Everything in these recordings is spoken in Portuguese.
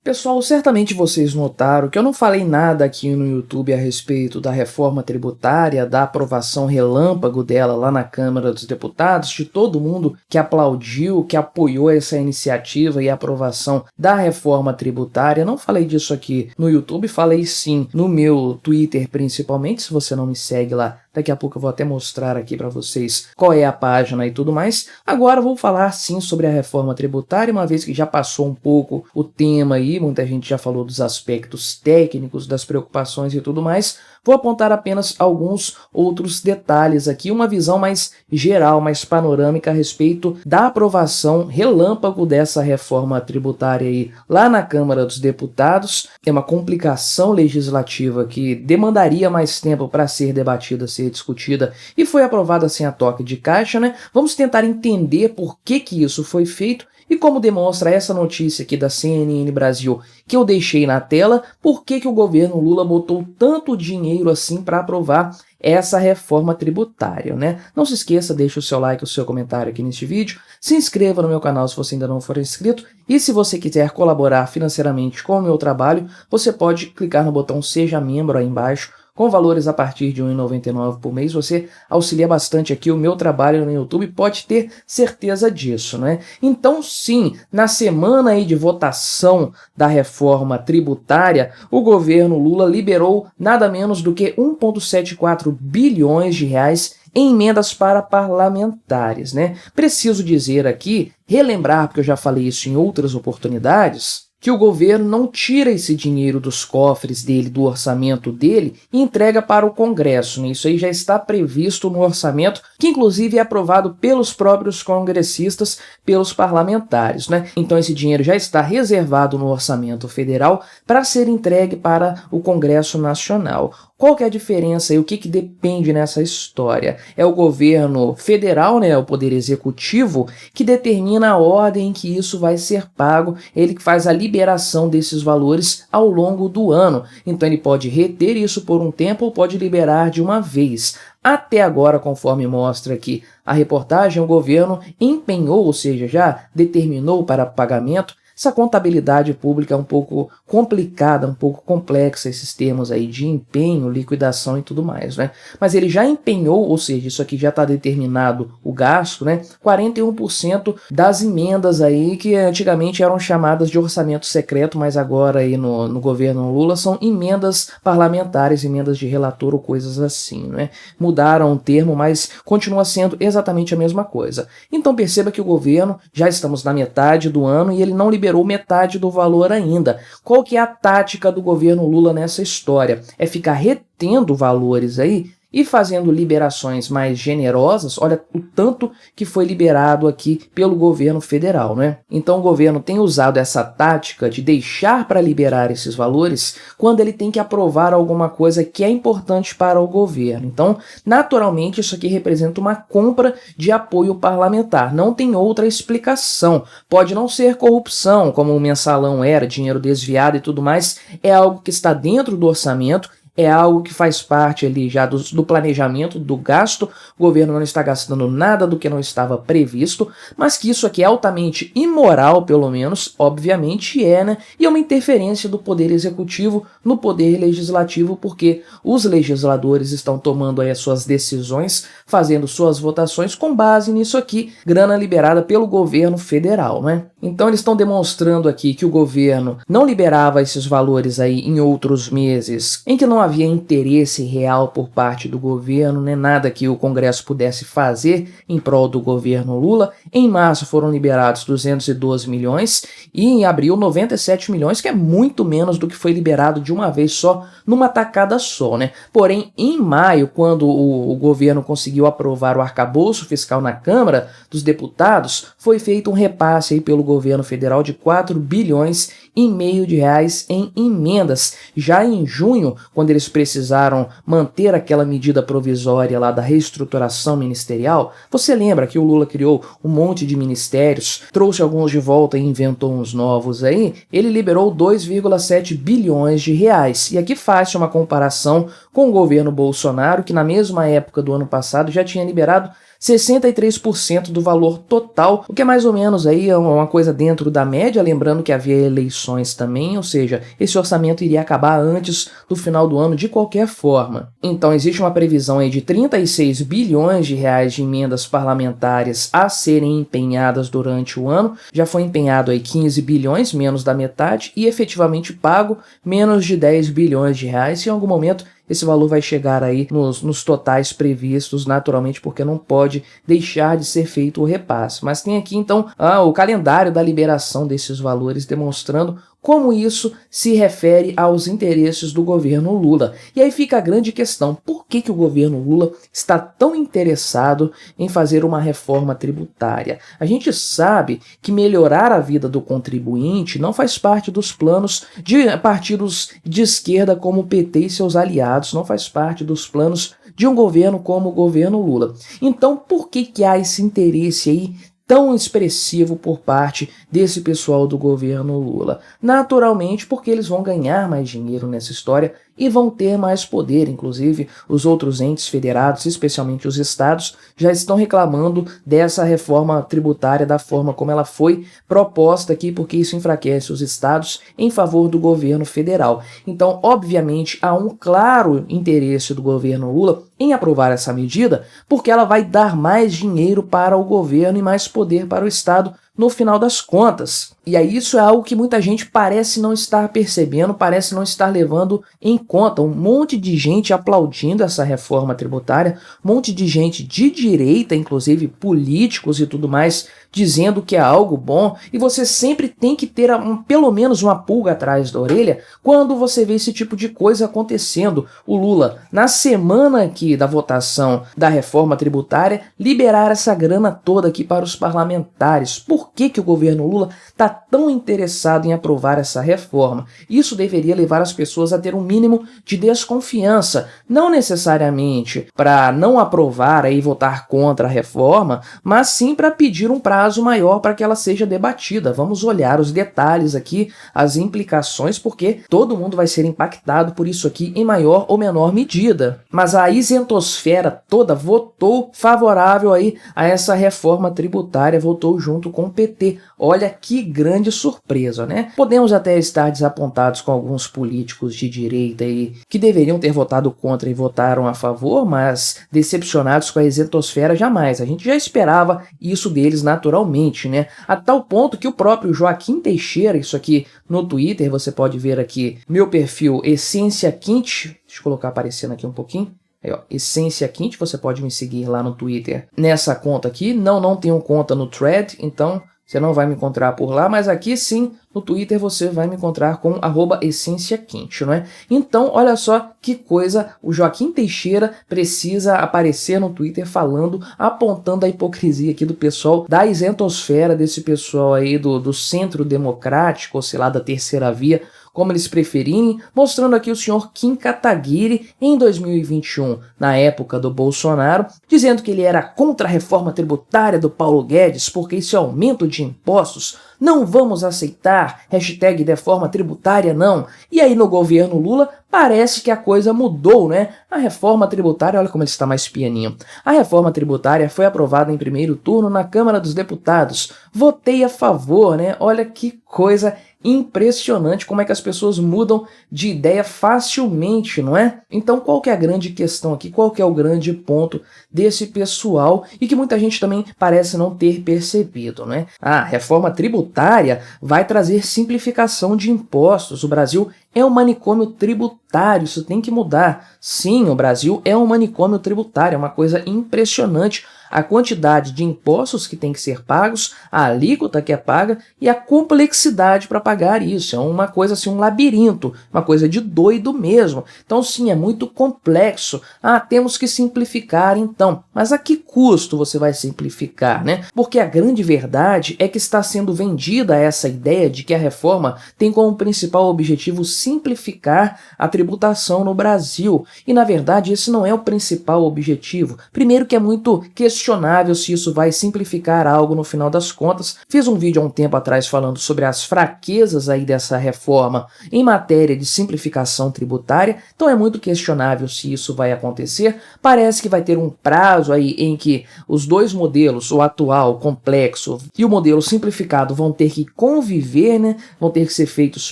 Pessoal, certamente vocês notaram que eu não falei nada aqui no YouTube a respeito da reforma tributária, da aprovação relâmpago dela lá na Câmara dos Deputados, de todo mundo que aplaudiu, que apoiou essa iniciativa e a aprovação da reforma tributária. Não falei disso aqui no YouTube, falei sim no meu Twitter principalmente. Se você não me segue lá, daqui a pouco eu vou até mostrar aqui para vocês qual é a página e tudo mais. Agora eu vou falar sim sobre a reforma tributária, uma vez que já passou um pouco o tema aí, muita gente já falou dos aspectos técnicos, das preocupações e tudo mais. Vou apontar apenas alguns outros detalhes aqui, uma visão mais geral, mais panorâmica a respeito da aprovação relâmpago dessa reforma tributária aí lá na Câmara dos Deputados. É uma complicação legislativa que demandaria mais tempo para ser debatida, ser discutida, e foi aprovada sem a toque de caixa, né? Vamos tentar entender por que isso foi feito. E como demonstra essa notícia aqui da CNN Brasil que eu deixei na tela, por que o governo Lula botou tanto dinheiro assim para aprovar essa reforma tributária, né? Não se esqueça, deixe o seu like, o seu comentário aqui neste vídeo, se inscreva no meu canal se você ainda não for inscrito, e se você quiser colaborar financeiramente com o meu trabalho, você pode clicar no botão Seja Membro aí embaixo. Com valores a partir de R$ 1,99 por mês, você auxilia bastante aqui o meu trabalho no YouTube, pode ter certeza disso, né? Então, sim, na semana aí de votação da reforma tributária, o governo Lula liberou nada menos do que 1,74 bilhões de reais em emendas para parlamentares, né? Preciso dizer aqui, relembrar, porque eu já falei isso em outras oportunidades, que o governo não tira esse dinheiro dos cofres dele, do orçamento dele, e entrega para o Congresso, né? Isso aí já está previsto no orçamento, que inclusive é aprovado pelos próprios congressistas, pelos parlamentares, né? Então esse dinheiro já está reservado no orçamento federal para ser entregue para o Congresso Nacional. Qual que é a diferença e o que depende nessa história? É o governo federal, né, o poder executivo, que determina a ordem em que isso vai ser pago, ele que faz a liberação desses valores ao longo do ano. Então ele pode reter isso por um tempo ou pode liberar de uma vez. Até agora, conforme mostra aqui a reportagem, o governo empenhou, ou seja, já determinou para pagamento. Essa contabilidade pública é um pouco complicada, um pouco complexa, esses termos aí de empenho, liquidação e tudo mais, né? Mas ele já empenhou, ou seja, isso aqui já está determinado o gasto, né? 41% das emendas aí que antigamente eram chamadas de orçamento secreto, mas agora aí no governo Lula são emendas parlamentares, emendas de relator ou coisas assim, né? Mudaram o termo, mas continua sendo exatamente a mesma coisa. Então perceba que o governo, já estamos na metade do ano e ele não liberou metade do valor ainda. Qual que é a tática do governo Lula nessa história? É ficar retendo valores aí e fazendo liberações mais generosas. Olha o tanto que foi liberado aqui pelo governo federal, né? Então o governo tem usado essa tática de deixar para liberar esses valores quando ele tem que aprovar alguma coisa que é importante para o governo. Então, naturalmente, isso aqui representa uma compra de apoio parlamentar. Não tem outra explicação. Pode não ser corrupção, como o mensalão era, dinheiro desviado e tudo mais. É algo que está dentro do orçamento, é algo que faz parte ali já do planejamento, do gasto. O governo não está gastando nada do que não estava previsto, mas que isso aqui é altamente imoral, pelo menos, obviamente é, né? E é uma interferência do poder executivo no poder legislativo, porque os legisladores estão tomando aí as suas decisões, fazendo suas votações com base nisso aqui, grana liberada pelo governo federal, né? Então eles estão demonstrando aqui que o governo não liberava esses valores aí em outros meses, em que não havia interesse real por parte do governo, né? Nada que o Congresso pudesse fazer em prol do governo Lula. Em março foram liberados 212 milhões e em abril 97 milhões, que é muito menos do que foi liberado de uma vez só, numa tacada só, né? Porém, em maio, quando o governo conseguiu aprovar o arcabouço fiscal na Câmara dos Deputados, foi feito um repasse aí pelo governo federal de 4 bilhões e meio de reais em emendas. Já em junho, quando eles precisaram manter aquela medida provisória lá da reestruturação ministerial, você lembra que o Lula criou um monte de ministérios, trouxe alguns de volta e inventou uns novos aí, ele liberou 2,7 bilhões de reais. E aqui faz uma comparação com o governo Bolsonaro, que na mesma época do ano passado já tinha liberado 63% do valor total, o que é mais ou menos aí uma coisa dentro da média, lembrando que havia eleições também, ou seja, esse orçamento iria acabar antes do final do ano de qualquer forma. Então existe uma previsão aí de 36 bilhões de reais de emendas parlamentares a serem empenhadas durante o ano. Já foi empenhado aí 15 bilhões, menos da metade, e efetivamente pago menos de 10 bilhões de reais. Em algum momento esse valor vai chegar aí nos totais previstos, naturalmente, porque não pode deixar de ser feito o repasse. Mas tem aqui então o calendário da liberação desses valores, demonstrando como isso se refere aos interesses do governo Lula. E aí fica a grande questão: por que o governo Lula está tão interessado em fazer uma reforma tributária? A gente sabe que melhorar a vida do contribuinte não faz parte dos planos de partidos de esquerda como o PT e seus aliados, não faz parte dos planos de um governo como o governo Lula. Então, por que há esse interesse aí tão expressivo por parte desse pessoal do governo Lula? Naturalmente porque eles vão ganhar mais dinheiro nessa história e vão ter mais poder. Inclusive, os outros entes federados, especialmente os estados, já estão reclamando dessa reforma tributária, da forma como ela foi proposta aqui, porque isso enfraquece os estados em favor do governo federal. Então, obviamente, há um claro interesse do governo Lula em aprovar essa medida, porque ela vai dar mais dinheiro para o governo e mais poder para o estado no final das contas. E aí isso é algo que muita gente parece não estar percebendo, parece não estar levando em conta. Um monte de gente aplaudindo essa reforma tributária, um monte de gente de direita, inclusive políticos e tudo mais, dizendo que é algo bom, e você sempre tem que ter pelo menos uma pulga atrás da orelha quando você vê esse tipo de coisa acontecendo. O Lula, na semana aqui da votação da reforma tributária, liberar essa grana toda aqui para os parlamentares. Por que o governo Lula está tão interessado em aprovar essa reforma? Isso deveria levar as pessoas a ter um mínimo de desconfiança, não necessariamente para não aprovar e votar contra a reforma, mas sim para pedir um prazo maior para que ela seja debatida. Vamos olhar os detalhes aqui, as implicações, porque todo mundo vai ser impactado por isso aqui em maior ou menor medida. Mas a isentosfera toda votou favorável aí a essa reforma tributária, votou junto com o PT. Olha que grande surpresa, né? Podemos até estar desapontados com alguns políticos de direita aí que deveriam ter votado contra e votaram a favor, mas decepcionados com a isentosfera jamais. A gente já esperava isso deles naturalmente, né? A tal ponto que o próprio Joaquim Teixeira, isso aqui no Twitter, você pode ver aqui meu perfil Essência Quinte, deixa eu colocar aparecendo aqui um pouquinho. Aí, ó, Essência Quinte, você pode me seguir lá no Twitter nessa conta aqui. Não tenho conta no Thread, então você não vai me encontrar por lá, mas aqui sim, no Twitter você vai me encontrar com @EssênciaQuinte, não é? Então, olha só que coisa, o Joaquim Teixeira precisa aparecer no Twitter falando, apontando a hipocrisia aqui do pessoal da isentosfera, desse pessoal aí do centro democrático, ou sei lá, da terceira via, como eles preferirem, mostrando aqui o senhor Kim Kataguiri em 2021, na época do Bolsonaro, dizendo que ele era contra a reforma tributária do Paulo Guedes, porque esse aumento de impostos não vamos aceitar, hashtag reforma tributária não. E aí no governo Lula parece que a coisa mudou, né? A reforma tributária, olha como ele está mais pianinho. A reforma tributária foi aprovada em primeiro turno na Câmara dos Deputados. Votei a favor, né? Olha que coisa impressionante como é que as pessoas mudam de ideia facilmente, não é? Então qual que é a grande questão aqui? Qual que é o grande ponto desse pessoal e que muita gente também parece não ter percebido, né? A reforma tributária vai trazer simplificação de impostos. O Brasil é um manicômio tributário, isso tem que mudar. Sim, o Brasil é um manicômio tributário, é uma coisa impressionante a quantidade de impostos que tem que ser pagos, a alíquota que é paga e a complexidade para pagar isso. É uma coisa assim, um labirinto, uma coisa de doido mesmo. Então sim, é muito complexo. Temos que simplificar então. Mas a que custo você vai simplificar, né? Porque a grande verdade é que está sendo vendida essa ideia de que a reforma tem como principal objetivo simplificar a tributação no Brasil. E na verdade esse não é o principal objetivo. Primeiro que é muito questionável questionável se isso vai simplificar algo no final das contas. Fiz um vídeo há um tempo atrás falando sobre as fraquezas aí dessa reforma em matéria de simplificação tributária, então é muito questionável se isso vai acontecer. Parece que vai ter um prazo aí em que os dois modelos, o atual, complexo, e o modelo simplificado vão ter que conviver, né? Vão ter que ser feitos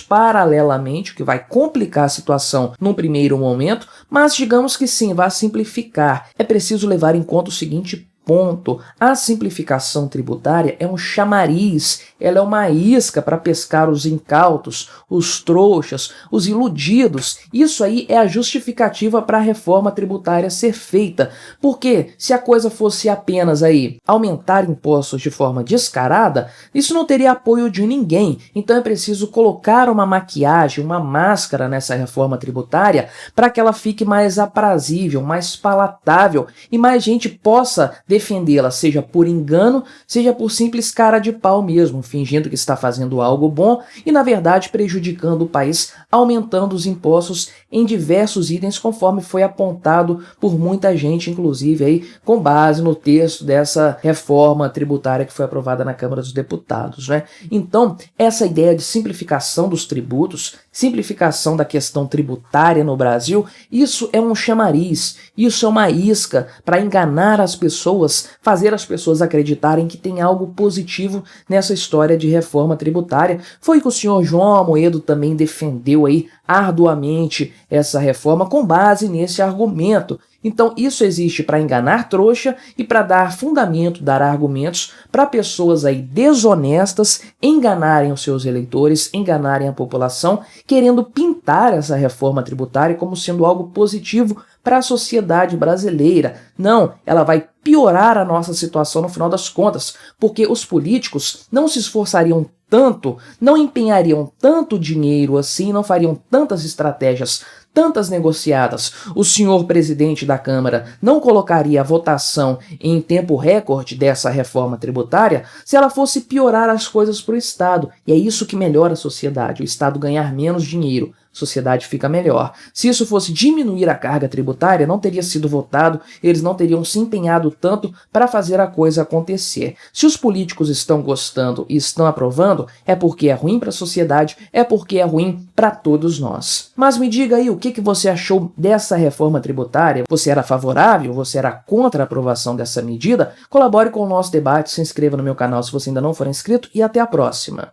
paralelamente, o que vai complicar a situação num primeiro momento, mas digamos que sim, vai simplificar. É preciso levar em conta o seguinte ponto: a simplificação tributária é um chamariz, ela é uma isca para pescar os incautos, os trouxas, os iludidos. Isso aí é a justificativa para a reforma tributária ser feita, porque se a coisa fosse apenas aí aumentar impostos de forma descarada, isso não teria apoio de ninguém. Então é preciso colocar uma maquiagem, uma máscara nessa reforma tributária para que ela fique mais aprazível, mais palatável e mais gente possa defendê-la, seja por engano, seja por simples cara de pau mesmo, fingindo que está fazendo algo bom e, na verdade, prejudicando o país, aumentando os impostos em diversos itens, conforme foi apontado por muita gente, inclusive aí com base no texto dessa reforma tributária que foi aprovada na Câmara dos Deputados, né? Então, essa ideia de simplificação dos tributos, simplificação da questão tributária no Brasil, isso é um chamariz, isso é uma isca para enganar as pessoas, fazer as pessoas acreditarem que tem algo positivo nessa história de reforma tributária. Foi que o senhor João Amoedo também defendeu aí arduamente essa reforma com base nesse argumento. Então isso existe para enganar trouxa e para dar fundamento, dar argumentos para pessoas aí desonestas enganarem os seus eleitores, enganarem a população, querendo pintar essa reforma tributária como sendo algo positivo para a sociedade brasileira. Não, ela vai piorar a nossa situação no final das contas, porque os políticos não se esforçariam tanto, não empenhariam tanto dinheiro assim, não fariam tantas estratégias, tantas negociadas. O senhor presidente da Câmara não colocaria a votação em tempo recorde dessa reforma tributária se ela fosse piorar as coisas para o Estado. E é isso que melhora a sociedade, o Estado ganhar menos dinheiro. A sociedade fica melhor. Se isso fosse diminuir a carga tributária, não teria sido votado, eles não teriam se empenhado tanto para fazer a coisa acontecer. Se os políticos estão gostando e estão aprovando, é porque é ruim para a sociedade, é porque é ruim para todos nós. Mas me diga aí, o que você achou dessa reforma tributária? Você era favorável? Você era contra a aprovação dessa medida? Colabore com o nosso debate, se inscreva no meu canal se você ainda não for inscrito e até a próxima.